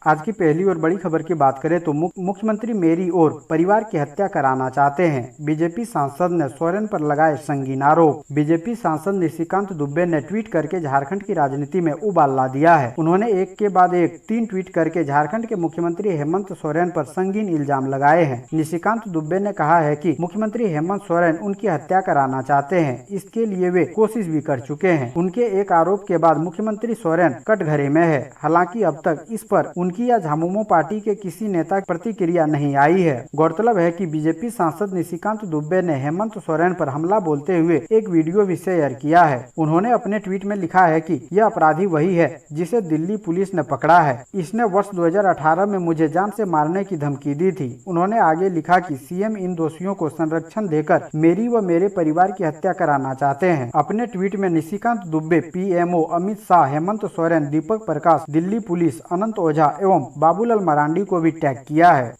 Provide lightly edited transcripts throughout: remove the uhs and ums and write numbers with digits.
आज की पहली और बड़ी खबर की बात करें तो मुख्यमंत्री मेरी और परिवार की हत्या कराना चाहते हैं। बीजेपी सांसद ने सोरेन पर लगाए संगीन आरोप। बीजेपी सांसद निशिकांत दुबे ने ट्वीट करके झारखंड की राजनीति में उबाल ला दिया है। उन्होंने एक के बाद एक 3 ट्वीट करके झारखंड के मुख्यमंत्री हेमंत सोरेन पर संगीन इल्जाम लगाए हैं। निशिकांत दुबे ने कहा है कि मुख्यमंत्री हेमंत सोरेन उनकी हत्या कराना चाहते हैं। इसके लिए वे कोशिश भी कर चुके हैं। उनके एक आरोप के बाद मुख्यमंत्री सोरेन कटघरे में है। हालांकि अब तक इस पर उनकी या झामुमो पार्टी के किसी नेता की प्रतिक्रिया नहीं आई है। गौरतलब है कि बीजेपी सांसद निशिकांत दुबे ने हेमंत सोरेन पर हमला बोलते हुए एक वीडियो भी शेयर किया है। उन्होंने अपने ट्वीट में लिखा है कि यह अपराधी वही है जिसे दिल्ली पुलिस ने पकड़ा है। इसने वर्ष 2018 में मुझे जान से मारने की धमकी दी थी। उन्होंने आगे लिखा कि सीएम इन दोषियों को संरक्षण देकर मेरी व मेरे परिवार की हत्या कराना चाहते हैं। अपने ट्वीट में निशिकांत दुबे, पीएमओ अमित शाह, हेमंत सोरेन, दीपक प्रकाश, दिल्ली पुलिस, अनंत ओझा एवं बाबूलाल मरांडी को भी टैग किया है।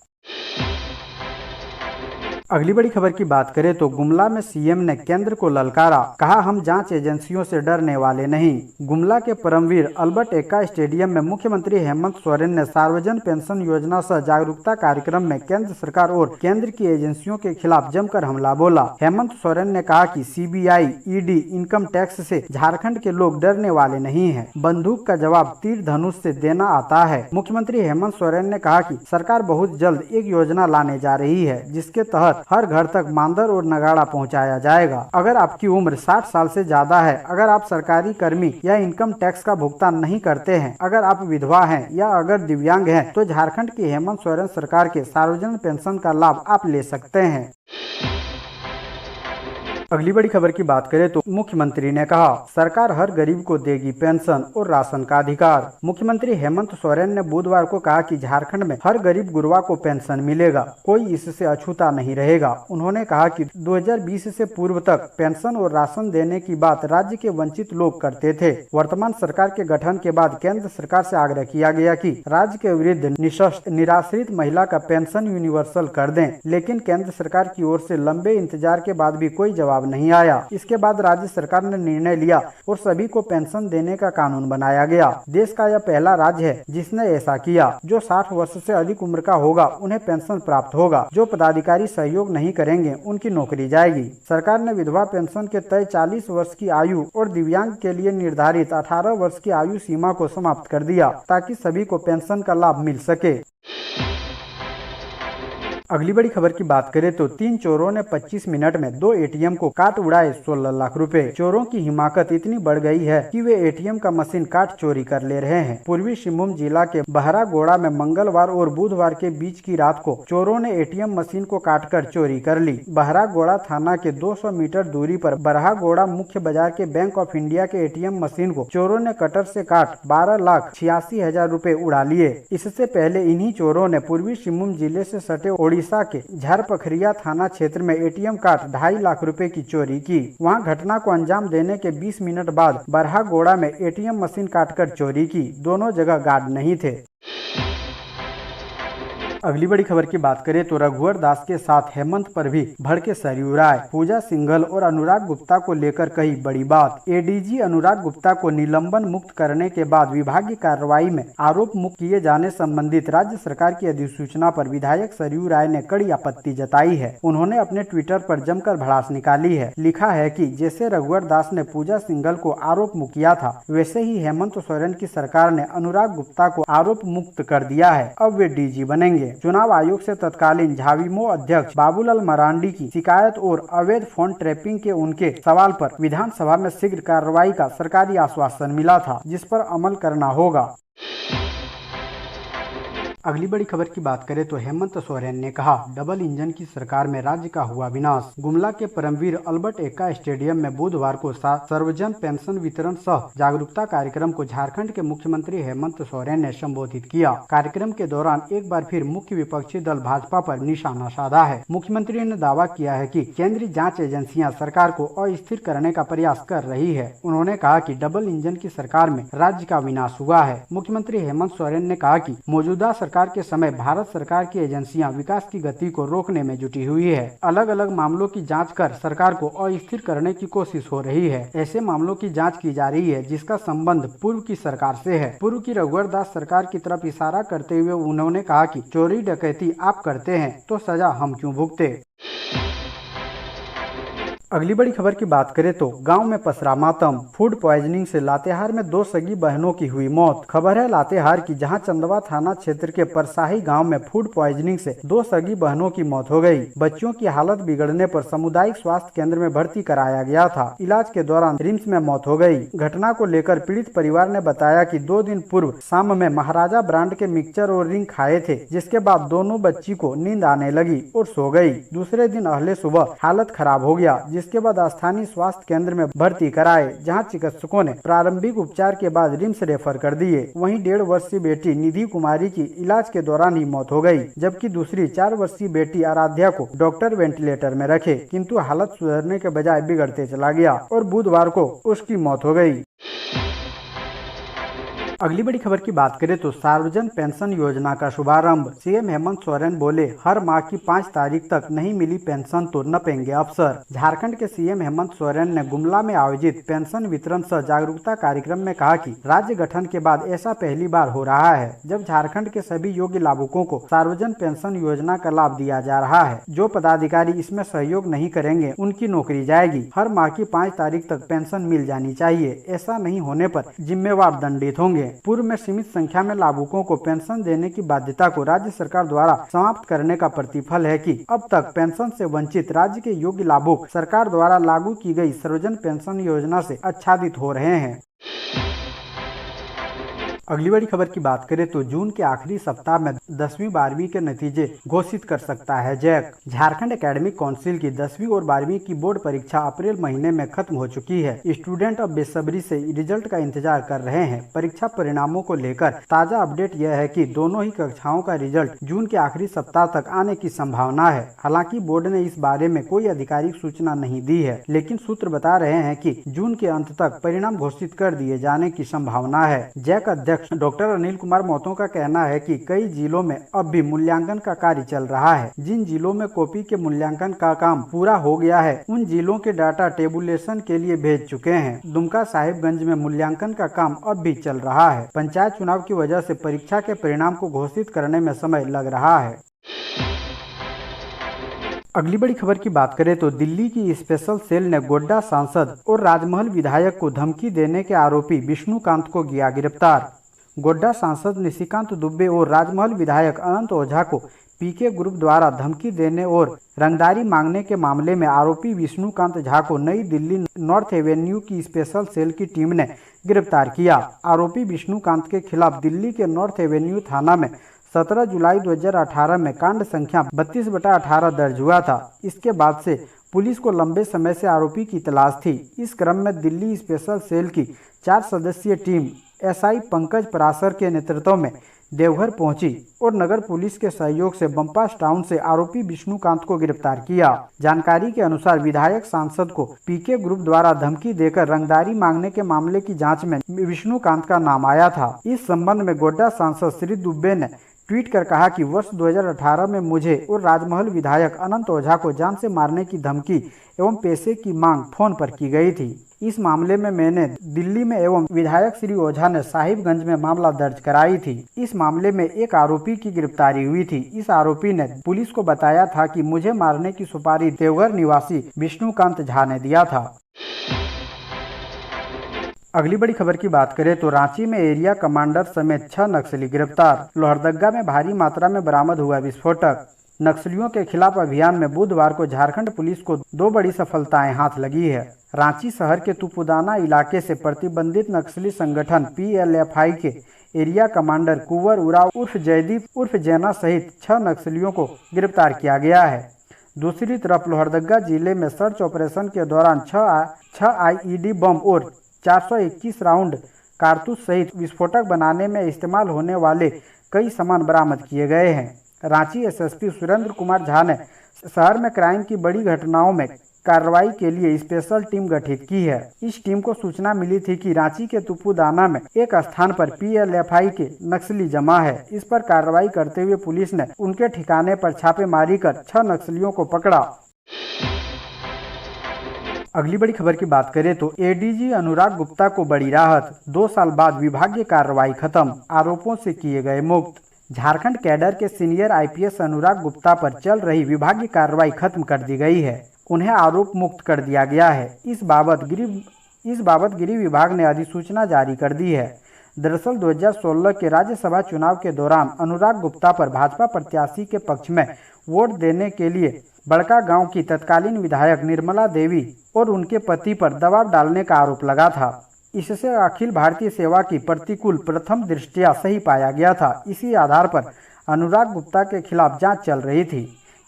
अगली बड़ी खबर की बात करें तो गुमला में सीएम ने केंद्र को ललकारा, कहा हम जांच एजेंसियों से डरने वाले नहीं। गुमला के परमवीर अल्बर्ट एक्का स्टेडियम में मुख्यमंत्री हेमंत सोरेन ने सार्वजन पेंशन योजना सह जागरूकता कार्यक्रम में केंद्र सरकार और केंद्र की एजेंसियों के खिलाफ जमकर हमला बोला। हेमंत सोरेन ने कहा कि सीबीआई, ईडी, इनकम टैक्स से झारखंड के लोग डरने वाले नहीं है। बंदूक का जवाब तीर धनुष से देना आता है। मुख्यमंत्री हेमंत सोरेन ने कहा कि सरकार बहुत जल्द एक योजना लाने जा रही है जिसके तहत हर घर तक मांदर और नगाड़ा पहुंचाया जाएगा। अगर आपकी उम्र 60 साल से ज्यादा है, अगर आप सरकारी कर्मी या इनकम टैक्स का भुगतान नहीं करते हैं, अगर आप विधवा हैं या अगर दिव्यांग हैं, तो झारखंड की हेमंत सोरेन सरकार के सार्वजनिक पेंशन का लाभ आप ले सकते हैं। अगली बड़ी खबर की बात करें तो मुख्यमंत्री ने कहा सरकार हर गरीब को देगी पेंशन और राशन का अधिकार। मुख्यमंत्री हेमंत सोरेन ने बुधवार को कहा कि झारखंड में हर गरीब गुरबा को पेंशन मिलेगा, कोई इससे अछूता नहीं रहेगा। उन्होंने कहा कि 2020 से पूर्व तक पेंशन और राशन देने की बात राज्य के वंचित लोग करते थे। वर्तमान सरकार के गठन के बाद केंद्र सरकार से आग्रह किया गया कि राज्य के वृद्ध, निःशक्त, निराश्रित महिला का पेंशन यूनिवर्सल कर दें, लेकिन केंद्र सरकार की ओर से लंबे इंतजार के बाद भी कोई जवाब नहीं आया। इसके बाद राज्य सरकार ने निर्णय लिया और सभी को पेंशन देने का कानून बनाया गया। देश का यह पहला राज्य है जिसने ऐसा किया। जो 60 वर्ष से अधिक उम्र का होगा उन्हें पेंशन प्राप्त होगा। जो पदाधिकारी सहयोग नहीं करेंगे उनकी नौकरी जाएगी। सरकार ने विधवा पेंशन के तय 40 वर्ष की आयु और दिव्यांग के लिए निर्धारित 18 वर्ष की आयु सीमा को समाप्त कर दिया ताकि सभी को पेंशन का लाभ मिल सके। अगली बड़ी खबर की बात करें तो 3 चोरों ने 25 मिनट में 2 एटीएम को काट उड़ाए 16 लाख रुपए। चोरों की हिमाकत इतनी बढ़ गई है कि वे एटीएम का मशीन काट चोरी कर ले रहे हैं। पूर्वी सिंहभूम जिला के बहरागोड़ा में मंगलवार और बुधवार के बीच की रात को चोरों ने एटीएम मशीन को काटकर चोरी कर ली। बहरागोड़ा थाना के 200 मीटर दूरी पर बहरागोड़ा मुख्य बाजार के बैंक ऑफ इंडिया के एटीएम मशीन को चोरों ने कटर से काट 12,86,000 रुपए उड़ा लिए। इससे पहले इन्हीं चोरों ने पूर्वी सिंहभूम जिले से सटे उड़ीसा के झारपखरिया थाना क्षेत्र में एटीएम काट 2.5 लाख रुपए की चोरी की। वहां घटना को अंजाम देने के 20 मिनट बाद बरहागोड़ा में एटीएम मशीन काटकर चोरी की। दोनों जगह गार्ड नहीं थे। अगली बड़ी खबर की बात करें तो रघुवर दास के साथ हेमंत पर भी भड़के सरयू राय। पूजा सिंघल और अनुराग गुप्ता को लेकर कही बड़ी बात। एडीजी अनुराग गुप्ता को निलंबन मुक्त करने के बाद विभागीय कार्रवाई में आरोप मुक्त किए जाने संबंधित राज्य सरकार की अधिसूचना पर विधायक सरयू राय ने कड़ी आपत्ति जताई है। उन्होंने अपने ट्विटर पर जमकर भड़ास निकाली है। लिखा है कि जैसे रघुवर दास ने पूजा सिंघल को आरोप मुक्त किया था, वैसे ही हेमंत सोरेन की सरकार ने अनुराग गुप्ता को आरोप मुक्त कर दिया है। अब वे डीजी बनेंगे। चुनाव आयोग से तत्कालीन झाविमो अध्यक्ष बाबूलाल मरांडी की शिकायत और अवैध फोन ट्रैपिंग के उनके सवाल पर विधानसभा में शीघ्र कार्रवाई का सरकारी आश्वासन मिला था, जिस पर अमल करना होगा। अगली बड़ी खबर की बात करें तो हेमंत सोरेन ने कहा डबल इंजन की सरकार में राज्य का हुआ विनाश। गुमला के परमवीर अल्बर्ट एक्का स्टेडियम में बुधवार को सर्वजन पेंशन वितरण सह जागरूकता कार्यक्रम को झारखंड के मुख्यमंत्री हेमंत सोरेन ने संबोधित किया। कार्यक्रम के दौरान एक बार फिर मुख्य विपक्षी दल भाजपा पर निशाना साधा है। मुख्यमंत्री ने दावा किया है कि केंद्रीय जाँच एजेंसियाँ सरकार को अस्थिर करने का प्रयास कर रही है। उन्होंने कहा कि डबल इंजन की सरकार में राज्य का विनाश हुआ है। मुख्यमंत्री हेमंत सोरेन ने कहा कि मौजूदा सरकार सरकार के समय भारत सरकार की एजेंसियां विकास की गति को रोकने में जुटी हुई है। अलग अलग मामलों की जांच कर सरकार को अस्थिर करने की कोशिश हो रही है। ऐसे मामलों की जांच की जा रही है जिसका संबंध पूर्व की सरकार से है। पूर्व की रघुवर दास सरकार की तरफ इशारा करते हुए उन्होंने कहा कि चोरी डकैती आप करते हैं तो सजा हम क्यों भुगते। अगली बड़ी खबर की बात करें तो गांव में पसरा मातम, फूड पॉइजनिंग से लातेहार में 2 सगी बहनों की हुई मौत। खबर है लातेहार की, जहां चंदवा थाना क्षेत्र के परसाही गांव में फूड पॉइजनिंग से 2 सगी बहनों की मौत हो गई। बच्चियों की हालत बिगड़ने पर सामुदायिक स्वास्थ्य केंद्र में भर्ती कराया गया था। इलाज के दौरान रिम्स में मौत हो गई। घटना को लेकर पीड़ित परिवार ने बताया कि 2 दिन पूर्व शाम में महाराजा ब्रांड के मिक्सचर और रिंग खाए थे, जिसके बाद दोनों बच्ची को नींद आने लगी और सो गई। दूसरे दिन अगले सुबह हालत खराब हो गया, जिसके बाद स्थानीय स्वास्थ्य केंद्र में भर्ती कराए, जहां चिकित्सकों ने प्रारंभिक उपचार के बाद रिम्स रेफर कर दिए। वहीं 1.5 वर्षीय बेटी निधि कुमारी की इलाज के दौरान ही मौत हो गई, जबकि दूसरी 4 वर्षीय बेटी आराध्या को डॉक्टर वेंटिलेटर में रखे, किंतु हालत सुधरने के बजाय बिगड़ते चला गया और बुधवार को उसकी मौत हो गई। अगली बड़ी खबर की बात करें तो सार्वजन पेंशन योजना का शुभारंभ। सीएम हेमंत सोरेन बोले, हर माह की 5 तारीख तक नहीं मिली पेंशन तो नपेंगे अफसर। झारखंड के सीएम हेमंत सोरेन ने गुमला में आयोजित पेंशन वितरण सह जागरूकता कार्यक्रम में कहा कि राज्य गठन के बाद ऐसा पहली बार हो रहा है जब झारखंड के सभी योग्य लाभुकों को सार्वजन पेंशन योजना का लाभ दिया जा रहा है। जो पदाधिकारी इसमें सहयोग नहीं करेंगे उनकी नौकरी जाएगी। हर माह की 5 तारीख तक पेंशन मिल जानी चाहिए। ऐसा नहीं होने पर जिम्मेवार दंडित होंगे। पूर्व में सीमित संख्या में लाभुकों को पेंशन देने की बाध्यता को राज्य सरकार द्वारा समाप्त करने का प्रतिफल है कि अब तक पेंशन से वंचित राज्य के योग्य लाभुक सरकार द्वारा लागू की गई सर्वजन पेंशन योजना से आच्छादित हो रहे हैं। अगली बड़ी खबर की बात करें तो जून के आखिरी सप्ताह में 10वीं 12वीं के नतीजे घोषित कर सकता है जैक। झारखंड एकेडमिक काउंसिल की 10वीं और 12वीं की बोर्ड परीक्षा अप्रैल महीने में खत्म हो चुकी है। स्टूडेंट अब बेसब्री से रिजल्ट का इंतजार कर रहे हैं। परीक्षा परिणामों को लेकर ताजा अपडेट यह है कि दोनों ही कक्षाओं का रिजल्ट जून के आखिरी सप्ताह तक आने की संभावना है। हालांकि बोर्ड ने इस बारे में कोई आधिकारिक सूचना नहीं दी है, लेकिन सूत्र बता रहे हैं कि जून के अंत तक परिणाम घोषित कर दिए जाने की संभावना है। जैक अध्यक्ष डॉक्टर अनिल कुमार महतो का कहना है कि कई जिलों में अब भी मूल्यांकन का कार्य चल रहा है। जिन जिलों में कॉपी के मूल्यांकन का काम पूरा हो गया है उन जिलों के डाटा टेबुलेशन के लिए भेज चुके हैं। दुमका साहिबगंज में मूल्यांकन का काम अब भी चल रहा है। पंचायत चुनाव की वजह से परीक्षा के परिणाम को घोषित करने में समय लग रहा है। अगली बड़ी खबर की बात करें तो दिल्ली की स्पेशल सेल ने गोड्डा सांसद और राजमहल विधायक को धमकी देने के आरोपी विष्णुकांत को किया गिरफ्तार। गोड्डा सांसद निशिकांत दुबे और राजमहल विधायक अनंत ओझा को पीके ग्रुप द्वारा धमकी देने और रंगदारी मांगने के मामले में आरोपी विष्णुकांत झा को नई दिल्ली नॉर्थ एवेन्यू की स्पेशल सेल की टीम ने गिरफ्तार किया। आरोपी विष्णुकांत के खिलाफ दिल्ली के नॉर्थ एवेन्यू थाना में 17 जुलाई 2018 में कांड संख्या 32/18 दर्ज हुआ था। इसके बाद से पुलिस को लंबे समय से आरोपी की तलाश थी। इस क्रम में दिल्ली स्पेशल सेल की 4 सदस्यीय टीम एसआई पंकज पराशर के नेतृत्व में देवघर पहुंची और नगर पुलिस के सहयोग से बम्पास टाउन से आरोपी विष्णुकांत को गिरफ्तार किया। जानकारी के अनुसार विधायक सांसद को पीके ग्रुप द्वारा धमकी देकर रंगदारी मांगने के मामले की जांच में विष्णुकांत का नाम आया था। इस संबंध में गोड्डा सांसद श्री दुबे ने ट्वीट कर कहा कि वर्ष 2018 में मुझे और राजमहल विधायक अनंत ओझा को जान से मारने की धमकी एवं पैसे की मांग फोन पर की गई थी। इस मामले में मैंने दिल्ली में एवं विधायक श्री ओझा ने साहिबगंज में मामला दर्ज कराई थी। इस मामले में एक आरोपी की गिरफ्तारी हुई थी। इस आरोपी ने पुलिस को बताया था कि मुझे मारने की सुपारी देवघर निवासी विष्णुकांत झा ने दिया था। अगली बड़ी खबर की बात करें तो रांची में एरिया कमांडर समेत 6 नक्सली गिरफ्तार। लोहरदगा में भारी मात्रा में बरामद हुआ विस्फोटक। नक्सलियों के खिलाफ अभियान में बुधवार को झारखंड पुलिस को 2 बड़ी सफलताएं हाथ लगी है। रांची शहर के तुपुदाना इलाके से प्रतिबंधित नक्सली संगठन PLFI के एरिया कमांडर कुंवर उराव उर्फ जयदीप उर्फ जैना सहित 6 नक्सलियों को गिरफ्तार किया गया है। दूसरी तरफ लोहरदगा जिले में सर्च ऑपरेशन के दौरान 6 IED बम और 421 राउंड कारतूस सहित विस्फोटक बनाने में इस्तेमाल होने वाले कई सामान बरामद किए गए हैं। रांची SSP सुरेंद्र कुमार झा ने शहर में क्राइम की बड़ी घटनाओं में कार्रवाई के लिए स्पेशल टीम गठित की है। इस टीम को सूचना मिली थी कि रांची के तुपुदाना में एक स्थान पर PLFI के नक्सली जमा है। इस पर कार्रवाई करते हुए पुलिस ने उनके ठिकाने पर छापेमारी कर 6 नक्सलियों को पकड़ा। अगली बड़ी खबर की बात करें तो ADG अनुराग गुप्ता को बड़ी राहत, 2 साल बाद विभागीय कार्रवाई खत्म, आरोपों से किए गए मुक्त। झारखंड कैडर के सीनियर IPS अनुराग गुप्ता पर चल रही विभागीय कार्रवाई खत्म कर दी गई है। उन्हें आरोप मुक्त कर दिया गया है। इस बाबत गृह विभाग ने अधिसूचना जारी कर दी है। दरअसल 2016 के राज्यसभा चुनाव के दौरान अनुराग गुप्ता पर भाजपा प्रत्याशी के पक्ष में वोट देने के लिए बड़का गांव की तत्कालीन विधायक निर्मला देवी और उनके पति पर दबाव डालने का आरोप लगा था। इससे अखिल भारतीय सेवा की प्रतिकूल प्रथम दृष्टया सही पाया गया था। इसी आधार पर अनुराग गुप्ता के खिलाफ जांच चल रही थी।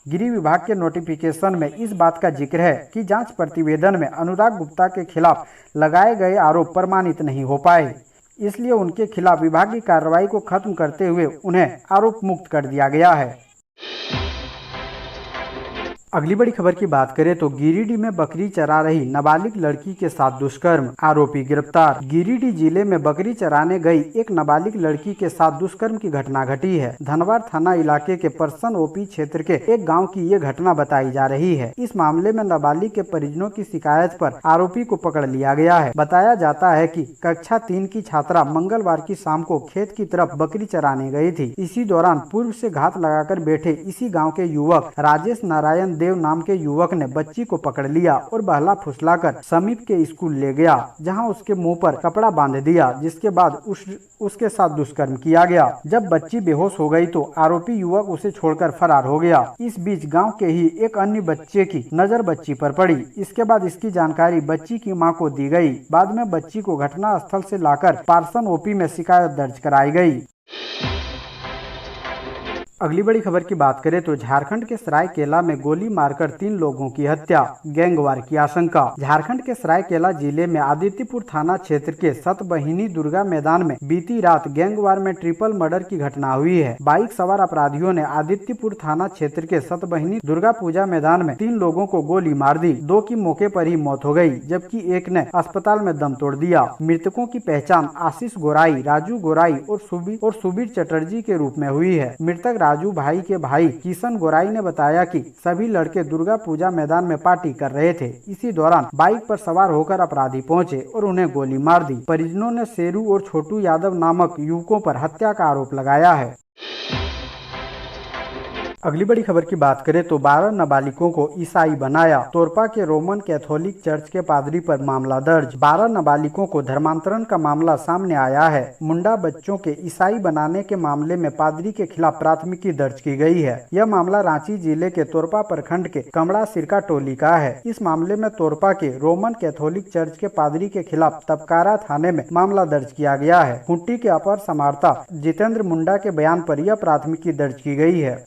गृह विभाग के नोटिफिकेशन में इस बात का जिक्र है कि जांच प्रतिवेदन में अनुराग गुप्ता के खिलाफ लगाए गए आरोप प्रमाणित नहीं हो पाए, इसलिए उनके खिलाफ विभागीय कार्रवाई को खत्म करते हुए उन्हें आरोप मुक्त कर दिया गया है। अगली बड़ी खबर की बात करें तो गिरिडीह में बकरी चरा रही नाबालिग लड़की के साथ दुष्कर्म, आरोपी गिरफ्तार। गिरिडीह जिले में बकरी चराने गई एक नाबालिग लड़की के साथ दुष्कर्म की घटना घटी है। धनवार थाना इलाके के परसन OP क्षेत्र के एक गांव की ये घटना बताई जा रही है। इस मामले में नाबालिग के परिजनों की शिकायत पर आरोपी को पकड़ लिया गया है। बताया जाता है कि कक्षा 3 की छात्रा मंगलवार की शाम को खेत की तरफ बकरी चराने गई थी। इसी दौरान पूर्व से घात लगाकर बैठे इसी गाँव के युवक राजेश नारायण देव नाम के युवक ने बच्ची को पकड़ लिया और बहला फुसलाकर समीप के स्कूल ले गया, जहां उसके मुंह पर कपड़ा बांध दिया, जिसके बाद उसके साथ दुष्कर्म किया गया। जब बच्ची बेहोश हो गई तो आरोपी युवक उसे छोड़कर फरार हो गया। इस बीच गांव के ही एक अन्य बच्चे की नजर बच्ची पर पड़ी। इसके बाद इसकी जानकारी बच्ची की मां को दी गई। बाद में बच्ची को घटना स्थल से लाकर पार्सन OP में शिकायत दर्ज कराई गई। अगली बड़ी खबर की बात करें तो झारखंड के सरायकेला में गोली मारकर 3 लोगों की हत्या, गैंगवार की आशंका। झारखंड के सरायकेला जिले में आदित्यपुर थाना क्षेत्र के सतबहिनी दुर्गा मैदान में बीती रात गैंगवार में ट्रिपल मर्डर की घटना हुई है। बाइक सवार अपराधियों ने आदित्यपुर थाना क्षेत्र के सतबहिनी दुर्गा पूजा मैदान में 3 लोगों को गोली मार दी। 2 की मौके पर ही मौत हो गई, जबकि एक ने अस्पताल में दम तोड़ दिया। मृतकों की पहचान आशीष गोराई, राजू गोराई और सुबीर चटर्जी के रूप में हुई है। मृतक राजू भाई के भाई किशन गोराई ने बताया कि सभी लड़के दुर्गा पूजा मैदान में पार्टी कर रहे थे। इसी दौरान बाइक पर सवार होकर अपराधी पहुंचे और उन्हें गोली मार दी। परिजनों ने शेरू और छोटू यादव नामक युवकों पर हत्या का आरोप लगाया है। अगली बड़ी खबर की बात करें तो 12 नाबालिगों को ईसाई बनाया, तोरपा के रोमन कैथोलिक चर्च के पादरी पर मामला दर्ज। 12 नाबालिगों को धर्मांतरण का मामला सामने आया है। मुंडा बच्चों के ईसाई बनाने के मामले में पादरी के खिलाफ प्राथमिकी दर्ज की गई है। यह मामला रांची जिले के तोरपा प्रखंड के कमड़ा सिरका टोली का है। इस मामले में तोरपा के रोमन कैथोलिक चर्च के पादरी के खिलाफ तपकारा थाने में मामला दर्ज किया गया है। खूंटी के अपर समाहर्ता जितेंद्र मुंडा के बयान पर यह प्राथमिकी दर्ज की गई है।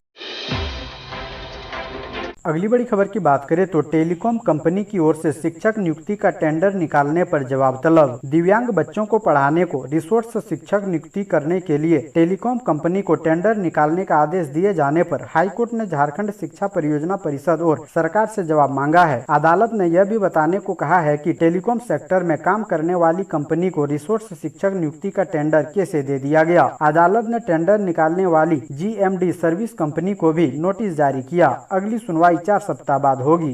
अगली बड़ी खबर की बात करें तो टेलीकॉम कंपनी की ओर से शिक्षक नियुक्ति का टेंडर निकालने पर जवाब तलब। दिव्यांग बच्चों को पढ़ाने को रिसोर्स शिक्षक नियुक्ति करने के लिए टेलीकॉम कंपनी को टेंडर निकालने का आदेश दिए जाने पर हाईकोर्ट ने झारखंड शिक्षा परियोजना परिषद और सरकार से जवाब मांगा है। अदालत ने यह भी बताने को कहा है कि टेलीकॉम सेक्टर में काम करने वाली कंपनी को रिसोर्स शिक्षक नियुक्ति का टेंडर कैसे दे दिया गया। अदालत ने टेंडर निकालने वाली GMD सर्विस कंपनी को भी नोटिस जारी किया। अगली सुनवाई 4 सप्ताह बाद होगी।